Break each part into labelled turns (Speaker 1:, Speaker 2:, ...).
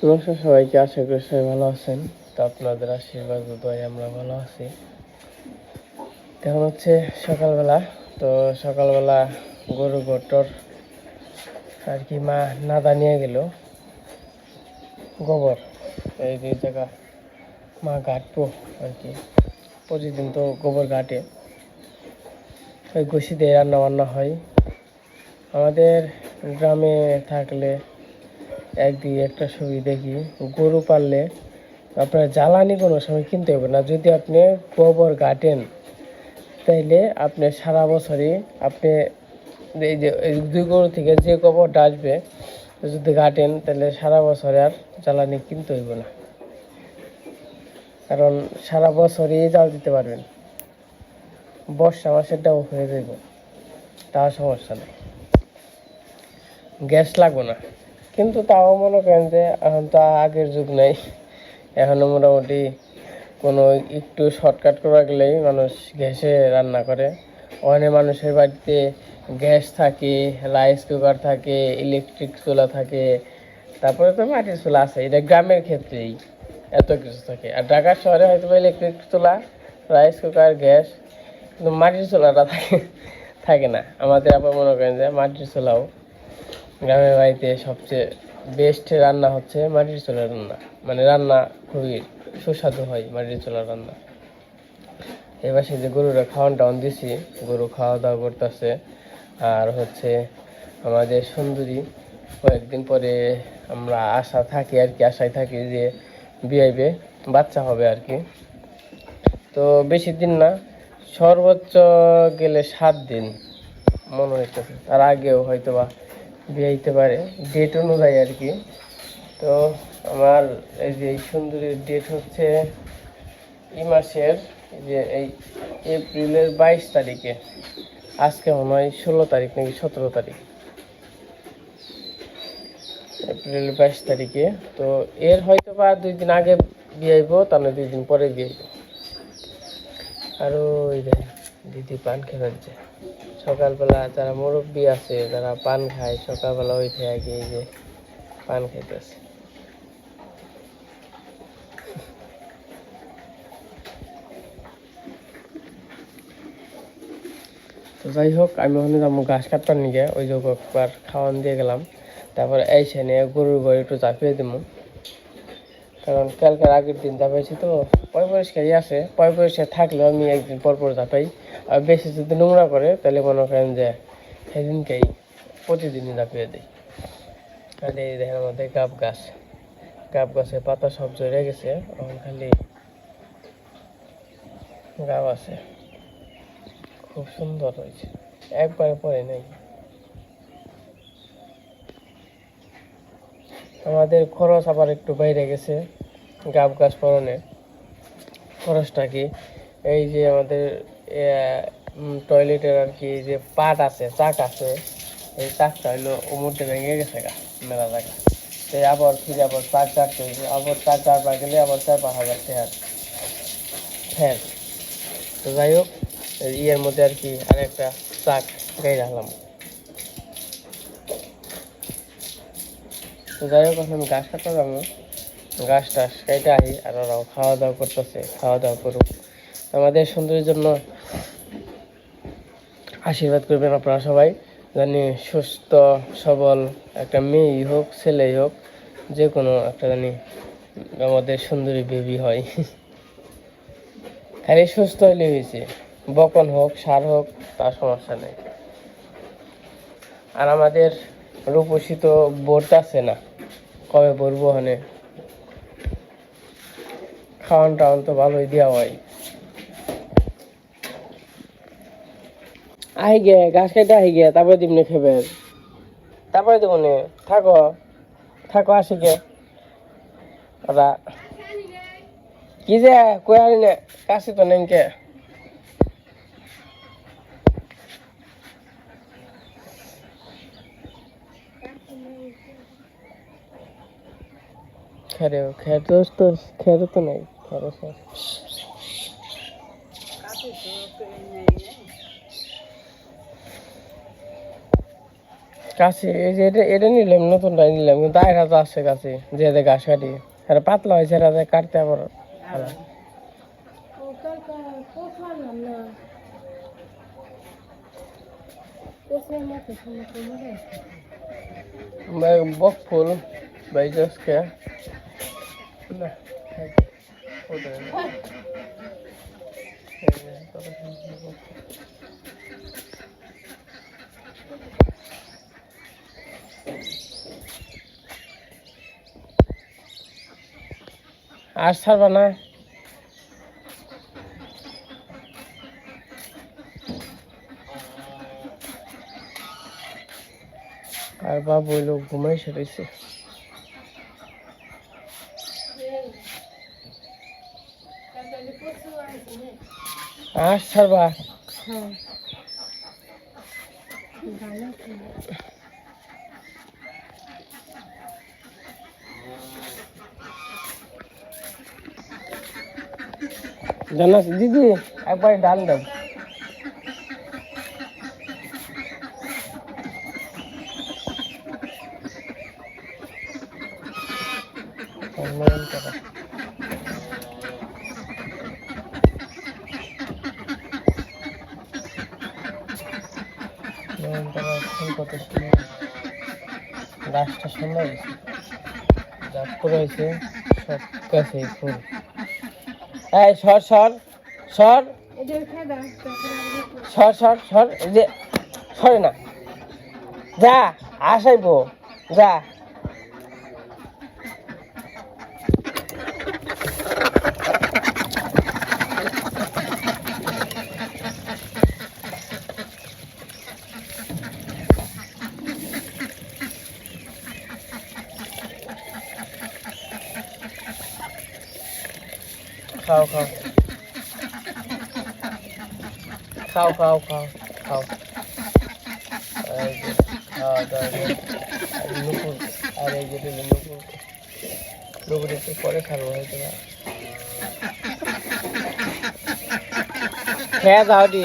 Speaker 1: নমস্কার সবাইকে, আশা করি সবাই ভালো আছেন। তো আপনাদের আশীর্বাদ ও দয়ায় আমরা ভালো আছি। এখন হচ্ছে সকালবেলা। তো সকালবেলা গরু গোটর আর কি মা নাদা নিয়ে গেল, গোবর এই দুই জায়গা মা ঘাটবো আর কি। প্রতিদিন তো গোবর ঘাটে, ওই ঘষি দিয়ে রান্না বান্না হয়। আমাদের গ্রামে থাকলে একদিকে একটা সুবিধা কি, গরু পাললে আপনার জ্বালানি কোনো সময় কিনতে হবে না। যদি আপনি গোবর ঘাটেন তাইলে আপনি সারা বছরই আপনি এই যে দুই গরু থেকে যে গোবরটা আসবে যদি ঘাটেন তাহলে সারা বছরে আর জ্বালানি কিনতে হইব না, কারণ সারা বছরই জাল দিতে পারবেন। বর্ষা মাসেরটাও হয়ে যাইব, তা সমস্যা নেই, গ্যাস লাগবে না। কিন্তু তাও মনে করেন যে এখন তো আগের যুগ নেই, এখনও মোটামুটি কোনো একটু শর্টকাট করা গেলেই মানুষ গ্যাসে রান্না করে। অনেক মানুষের বাড়িতে গ্যাস থাকে, রাইস কুকার থাকে, ইলেকট্রিক চুলা থাকে, তারপরে তো মাটির চুলা আছে। এটা গ্রামের ক্ষেত্রেই এত কিছু থাকে। আর ঢাকা শহরে হয়তো ইলেকট্রিক চুলা, রাইস কুকার, গ্যাস, কিন্তু মাটির চুলাটা থাকে না। আমাদের আবার মনে করেন যে মাটির চুলাও গ্রামের বাড়িতে সবচেয়ে বেস্ট রান্না হচ্ছে মাটির চুলার রান্না। মানে রান্না খুবই সুস্বাদু হয় মাটির চুলার রান্না। এবার সে যে গরুরা খাওয়ান টাওয়ান দিছি, গরু খাওয়া দাওয়া করতেছে। আর হচ্ছে আমাদের সুন্দরী কয়েকদিন পরে আমরা আশায় থাকি যে বিয়াইবে, বাচ্চা হবে আর কি। তো বেশি দিন না, সর্বোচ্চ গেলে 7 দিন মনে হইতেছে, তার আগেও হয়তো বা বিয়াইতে পারে, ডেট অনুযায়ী আর কি। তো আমার এই যে সুন্দরীর ডেট হচ্ছে এই মাসের যে এই এপ্রিলের 22 তারিখে। আজকে মনে হয় 16 তারিখ নাকি 17 তারিখ, এপ্রিলের 22 তারিখে। তো এর হয়তো বা 2 দিন আগে বিয়াইব, তাহলে 2 দিন পরে বিয়াইব। আরও ওই যে দিদি পান খেয়ে যাচ্ছে সকালবেলা। যারা মুরব্বী আছে, যারা পান খায় সকালবেলা উঠে আগে এই যে পান খাইতেছে। তো যাই হোক, আমি ওখানে যাবো ঘাস কাটবার নিয়ে, ওই যে একবার খাওয়ান দিয়ে গেলাম। তারপরে এইসে নিয়ে গরুর ঘরে একটু চাপিয়ে দিব, কারণ কালকের আগের দিন চাপাইছি তো পয় পরিষ্কারই আছে। পয় পরিষ্কার থাকলেও আমি একদিন পর পর চাপাই। আর বেশি যদি নোংরা করে তাহলে মনে করেন যে সেদিনকেই প্রতিদিনই চাপিয়ে দিই। আর এই দেখেন আমাদের গাব গাছের পাতা সব ঝরে গেছে, এখন খালি গাব আছে। খুব সুন্দর হয়েছে, একবারে পরে নাই। আমাদের খরচ আবার একটু বাইরে গেছে গাব গাছ পরনে। খরচটা কি, এই যে আমাদের টয়লেটের আর কি যে পাট আছে, চাক আছে, এই চাকটা হইলো মধ্যে ভেঙে গেছে গা মেলা জায়গা। সেই আবার ফিরে আবার চাক কাটতে হইবে, আবার চাক কাটবার গেলে আবার 4-5 হাজার টাকার ফ্যান। তো যাই হোক, ইয়ের মধ্যে আর কি আরেকটা চাক গাই রাখলাম। তো যাই হোক, এখন গাছ কাটা যাবো, গাছ টাছ কেটে আহি। আর ওরাও খাওয়া দাওয়া করতেছে, খাওয়া দাওয়া করুক। আমাদের সুন্দরের জন্য আশীর্বাদ করবেন আপনারা সবাই, জানি সুস্থ সবল একটা মেয়েই হোক ছেলেই হোক, যে কোনো একটা জানি আমাদের সুন্দরী বেবি হয়। খালি সুস্থ হইলে হয়েছে, বকন হোক সার হোক তার সমস্যা নেই। আর আমাদের রূপসী তো আছে না, কবে বলবো ওখানে। খাওয়ান টাওয়ান তো ভালোই দেওয়া হয়। আহি গে গাছ খাইতে আহি গে, তারপরে দিমনে খেবে, তারপরে দেবো নে। থাকো থাকো, আসি গে ওরা। কি যে কই আনি নে, কাশি তো নেই কে। খের তো নাই, খেরে কাছে এই যে এটা নিলাম, নতুনটাই নিলাম, কিন্তু আয়রা তো আসছে কাছে যে ঘাস কাটি আর পাতলা হয়েছে, এরা কাটতে আবার বক ফুল বাইজকে না আর ছাড়বা না। আর বাবু ওই লোক ঘুমাই সেরেছে। আর ছাড়বা জানাস দিদি একবার ডাল দাও। কত সুন্দর গাছটা, সুন্দর হয়েছে, যা ফুল হয়েছে সব গাছে ফুল। এই সর সর সর সর সর সর, এই যে সরে না, যা আসাইবো যা। খাও খাও খাও খাও খাও খাও, এই যে খাওয়া দাওয়া, নুপুর, আর এই যে নুপুর, নুপুর একটু পরে খাবো হয়তো না। খেয়ে যাও দি,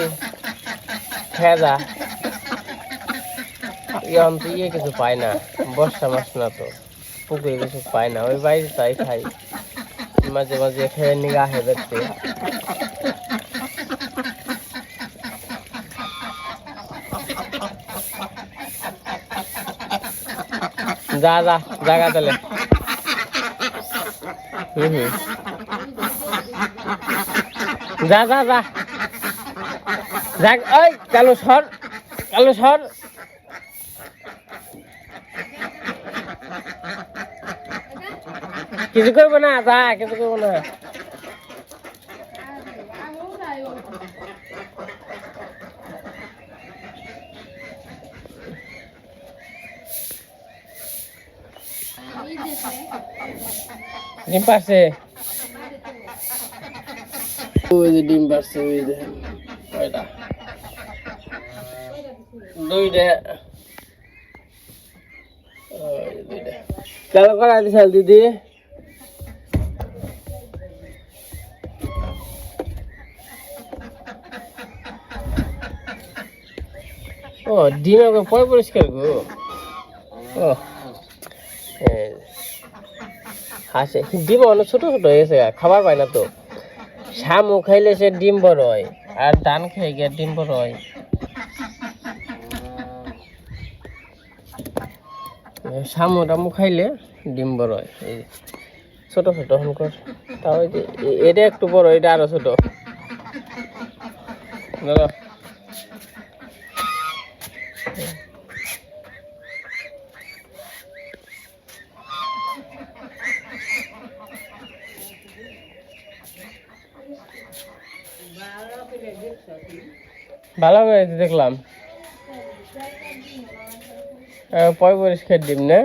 Speaker 1: খেয়ে যা। এখন তো ইয়ে কিছু পায় না, বর্ষা মাস না তো, পুকুরে কিছু পায় না, ওই বাইরে তাই খাই, মাঝে মাঝে খেয়ে নিয়ে আসে দেখতে। যা যা জায়গা তাহলে। যা যা যা যাক, ওই কালো সর, কালো সর। কিছু করবো না, যা কিছু করবো না। ডিম পারছে, ওই যে ডিম পারছে, ওই যে কয়টা, দুইটা, চালু করা দিছাল দিদি। ও ডিম পরে পরিষ্কার গো। ও হাসে, ডিম অনেক ছোট ছোট হয়ে গেছে, খাবার পায় না তো। শামু খাইলে সে ডিম বড় হয়, আর ধান খেয়ে গিয়ে ডিম বড় হয়। শামু টামু খাইলে ডিম বড় হয়, এই ছোট ছোট হনকর। তাও এটা একটু বড়, এটা আরো ছোট। ভালো করে দেখলাম, পয় পরিষ্কার ডিম না।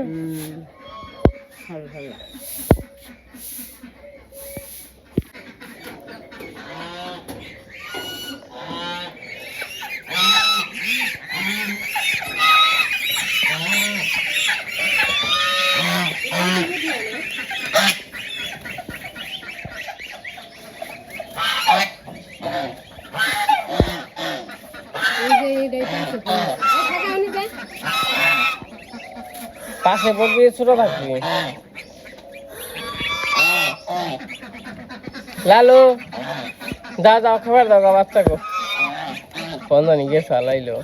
Speaker 1: পাশে পড়বি ছোট থাকবি। লালু যা যাও খাবার দাও গা বাচ্চাকে। কোন জানি গিয়ে চালাইলো,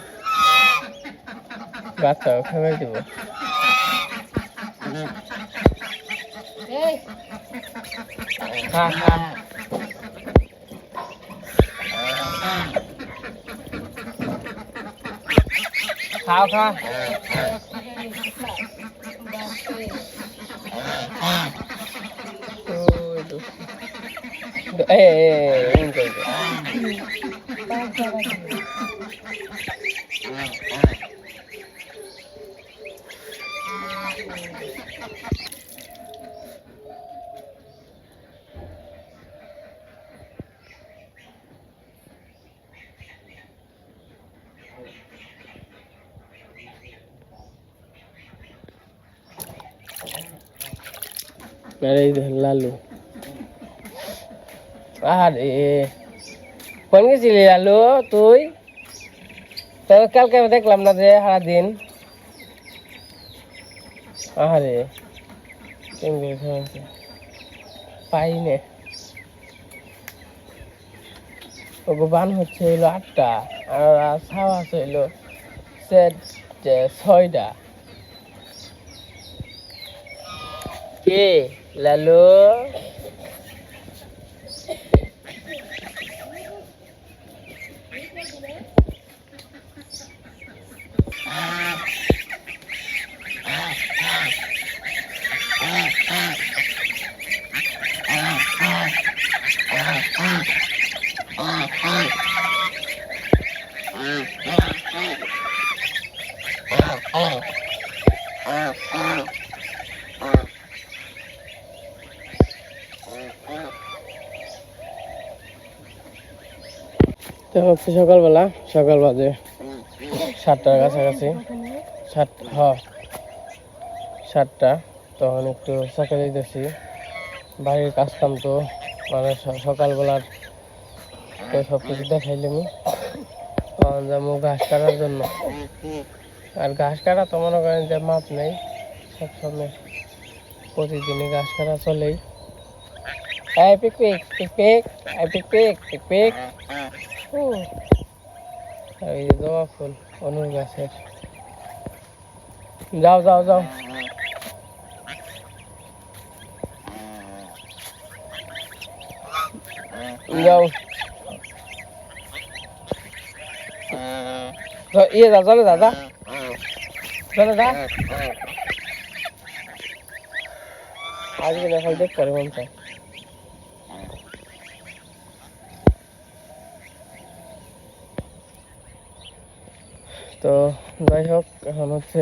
Speaker 1: বাচ্চাকে খাবার দিব। খা খা খাও খা। লালু আরে কোন গেছিলি লালু তুই? তোর কালকে দেখলাম না যে সারাদিন। আরে পাইনে ওগো বান হচ্ছে হইলো 8টা আর ছাওয়া হইলো 6টা। কে লালু? হচ্ছে সকালবেলা, সকাল বাজে 7টার কাছাকাছি। 7টা তখন একটু সকালে দিতেছি। বাড়ির কাজ কাম তো মানে সকালবেলার তো সব কিছু দেখাইলাম। তখন যাবো ঘাস কাটার জন্য। আর ঘাস কাটা তো মনে করেন যে মাপ নেই, সবসময় প্রতিদিনই ঘাস কাটা চলেই। পিকপিক পিকপিক পিকপিক পিকপিক। এই জবা ফুল অনুর গাছের। যাও যাও যাও যাও ইয়ে যা চলে দাদা চলে দা। আজকে দেখা দেখ করে মন চায়। তো যাই হোক এখন হচ্ছে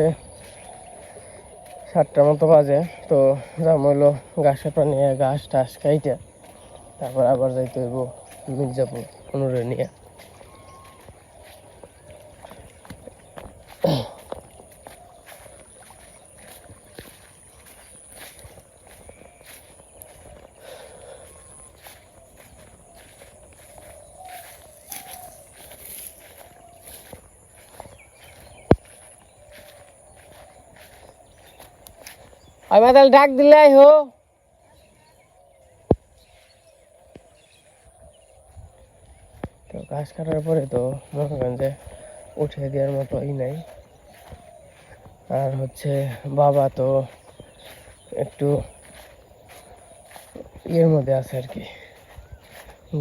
Speaker 1: 7টার মতো বাজে। তো যাম হইলো ঘাসের পানি ঘাস টাস খাইতে, তারপর আবার যাইতে হইব মির্জাপুর অনুরে নিয়ে। আমি তাহলে ডাক দিলে হো। তো ঘাস কাটার পরে তো মনে করেন যে উঠে দেওয়ার মতো নাই। আর হচ্ছে বাবা তো একটু ইয়ের মধ্যে আছে আর কি,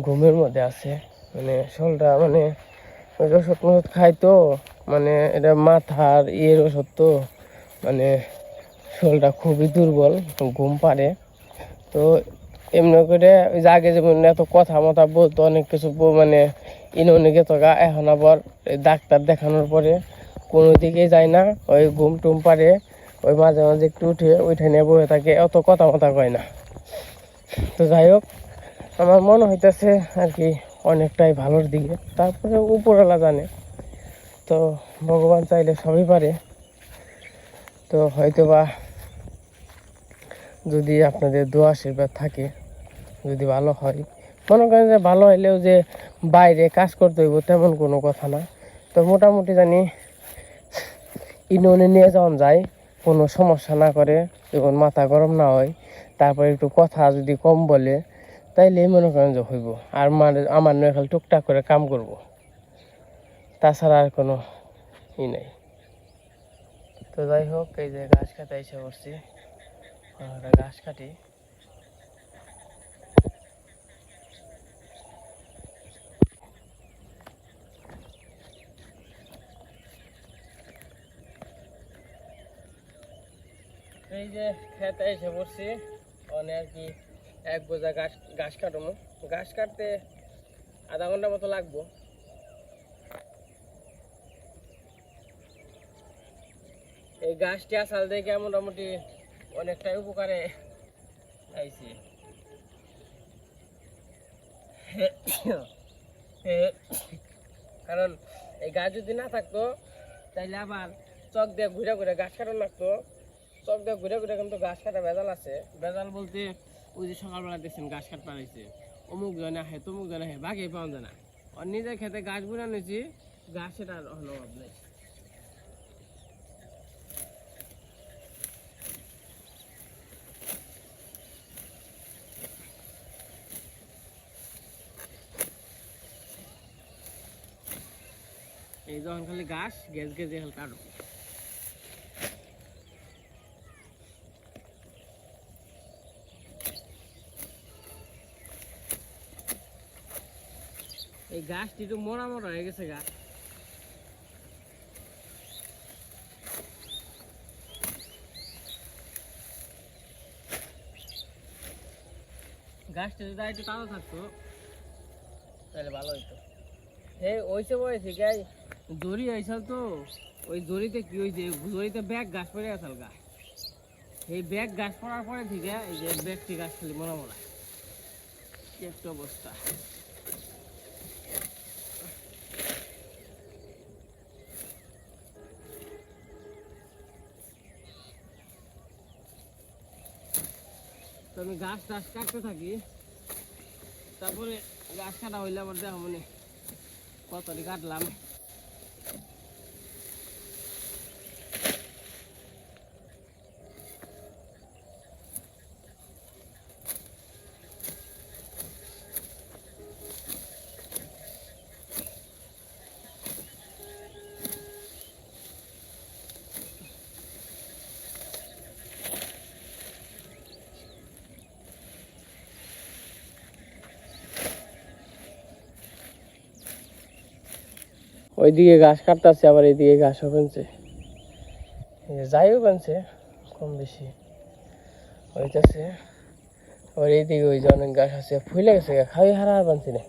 Speaker 1: ঘুমের মধ্যে আছে। মানে শোলটা মানে ওষুধ মষুধ খাই তো, মানে এটা মাথার ইয়ের ওষুধ তো, মানে শোলটা খুবই দুর্বল, ঘুম পারে। তো এমনি করে ওই যে আগে যেমন এত কথা মতা বলতো, অনেক কিছু মানে অনেকে তো এখন আবার ডাক্তার দেখানোর পরে কোনো দিকে যায় না, ওই ঘুম টুম পারে, ওই মাঝে মাঝে একটু উঠে ওইটা নিয়ে বসে থাকে, অত কথা মতা কয় না। তো যাই হোক আমার মনে হইতেছে আর কি অনেকটাই ভালোর দিকে। তারপরে উপরওয়ালা জানে, তো ভগবান চাইলে সবই পারে। তো হয়তো বা যদি আপনাদের দোয়া আশীর্বাদ থাকে, যদি ভালো হয়, মনে করেন যে ভালো হইলেও যে বাইরে কাজ করতে হইব তেমন কোনো কথা না। তো মোটামুটি জানি ইউনিয়নে নিয়ে যাওয়া যায়, কোনো সমস্যা না করে, যখন মাথা গরম না হয়, তারপরে একটু কথা যদি কম বলে, তাইলেই মনে করেন যে হইব। আর আমার নয় খালি টুকটাক করে কাম করব, তাছাড়া আর কোনো ই নাই। তো যাই হোক, এই যে ঘাস কাটা এসে পড়ছি, ঘাস কাটি। এই যে খেতে এসে পড়ছি, অনেক আর কি 1 বোঝা ঘাস কাটবো। ঘাস কাটতে আধা ঘন্টা মতো লাগবো। এই গাছটি আসাল দেখে মোটামুটি অনেকটাই উপকারে আইছি। কারণ এই গাছ যদি না থাকতো, তাইলে আবার চক দিয়ে ঘুরে ঘুরে ঘাস কাটানো লাগতো। চক দিয়ে ঘুরে ঘুরে কিন্তু ঘাস কাটা ভেজাল আছে। ভেজাল বলতে ওই যে সকালবেলা দেখছেন ঘাস কাট পাড়াইছে, অমুক জনে আহে তমুক জনে আহে, বাঘেই পাওয়া যায় না। আর নিজের খেতে গাছ বুড়া নিয়েছি, ঘাসের আর অভাব নেই। এই যখন খালি ঘাস গেজ গেজে হালকা কাটো। এই গাছটি একটু মরা মরা হয়ে গেছে গাছ। গাছটা যদি একটু তাজা থাকতো তাহলে ভালো হইতো। হে ওইসে বয়েছে গাই জরি আইসাল তো, ওই জরিতে কি হয়েছে, জরিতে ব্যাগ গাছ পড়ে আসাল গা। এই ব্যাগ গাছ পড়ার পরে থেকে এই যে ব্যাগটি গাছ খালি মরা মরা, কি একটা অবস্থা। তো আমি গাছ টাছ কাটতে থাকি, তারপরে গাছ কাটা হইলে আবার দেখো মনে কতটি কাটলাম। ওইদিকে ঘাস কাটতেছে, আবার এইদিকে ঘাসও বেনছে, যাইও বেনছে কম বেশি হইতেছে। আবার এইদিকে ওই যে অনেক ঘাস আছে, ফুলে গেছে, খাই হারা আর বানছি না।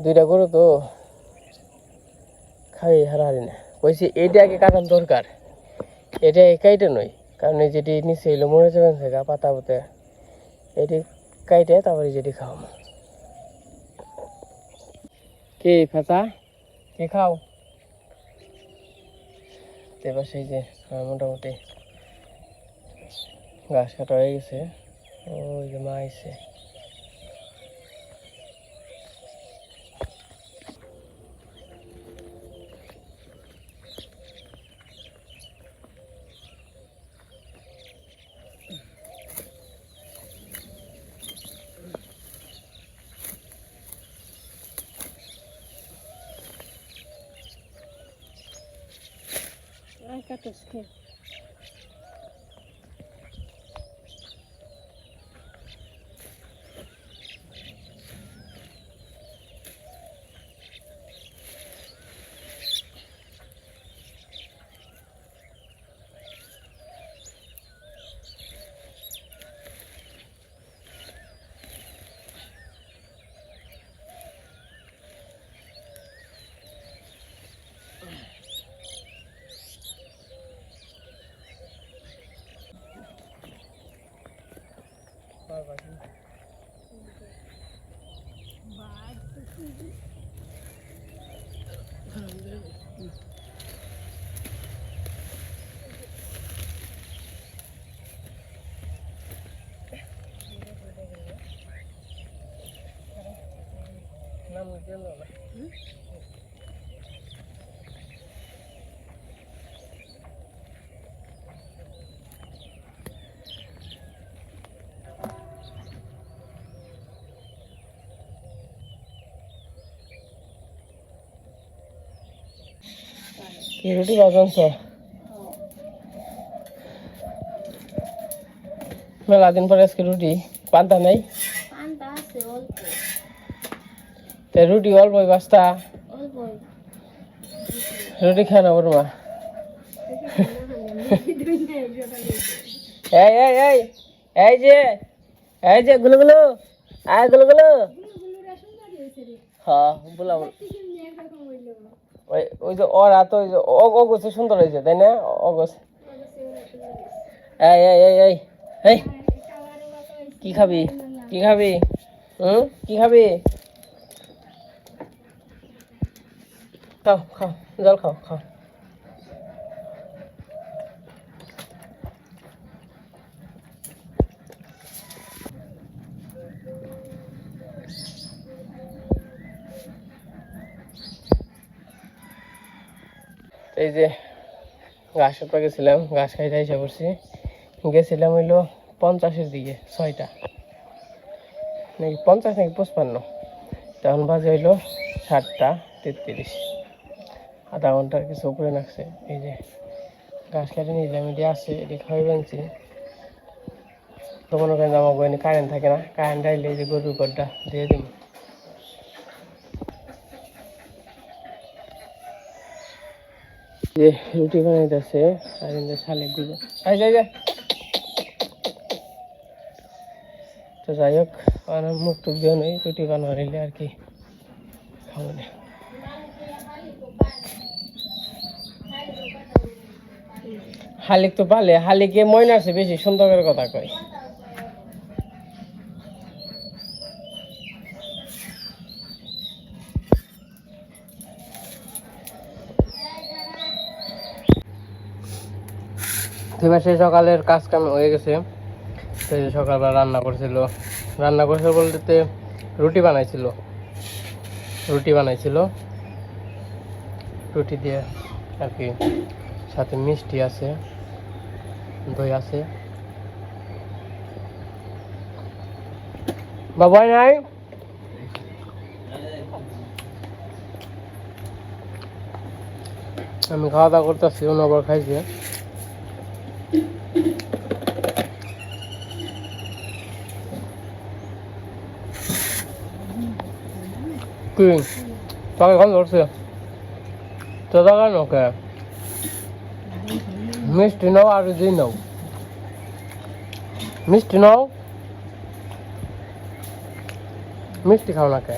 Speaker 1: 2টা গরু তো, খাই হারাহারি না। কইছি এইটা আগে কাটার দরকার, এটা কাইটে নয়। কারণ এই যেটি নিচে এলো মরে যাবেন গা পাতা পুঁতে, এটি কাইটে তারপরে যেটি খাও। কি ফেতা কি খাও? এবার সেই যে মোটামুটি ঘাস কাটা হয়ে গেছে। ওই যে মা আইছে। কাটছে নাম গেল না। কি রুটি বাজানছ মেলা দিন পরে আজকে রুটি পান্তা নাই তে রুটি অল্পই বাস্তা রুটি খায় না ওর মা এই এই এই এই যে গুলো আয় গুলো হ্যাঁ বলা ওই যে ওরা তো ওই যে অগোছে সুন্দর হয়েছে তাই না অগোছে এই এই এই এই এই কি খাবি কি খাবি কি খাবি খাও খাও জল খাও খাও এই যে ঘাস কাটতে গেছিলাম ঘাস খাইতে এসে পড়ছি গেছিলাম হইলো 50-এর দিকে 6টা নাকি 50 নাকি 55 তখন বাজে হইলো 7:33 আধা ঘন্টার কিছু উপরে লাগছে এই যে ঘাস কেটে নিলাম এটি আছে এটি খাওয়াই বানছি তো মনে করেন আমার বইনে কারেন্ট থাকে না কারেন্ট আইলে এই যে গরুর ঘরটা দিয়ে দিব যে রুটি বানাইতেছে আর এদের শালিকগুলো আই যাই যা তো যাই হোক মুখ টুক দিয়ে নেই রুটি বানাইলে আর কি খাবো না হালিক তো পালে হালিকে ময়নাছে বেশি সুন্দর করে কথা কয় এবার সেই সকালের কাজ কাম হয়ে গেছে সেই সকালবেলা রান্না করছিল বলতে রুটি বানাইছিল রুটি দিয়ে আর কি সাথে মিষ্টি আছে দই আছে বাবাই নাই আমি খাওয়া দাওয়া করতেছি অন্যবার খাইছে কি তোকে এখন ধরছে তো দেখা নোকে মিষ্টি নাও আর যে নাও মিষ্টি নাও মিষ্টি খাও না কে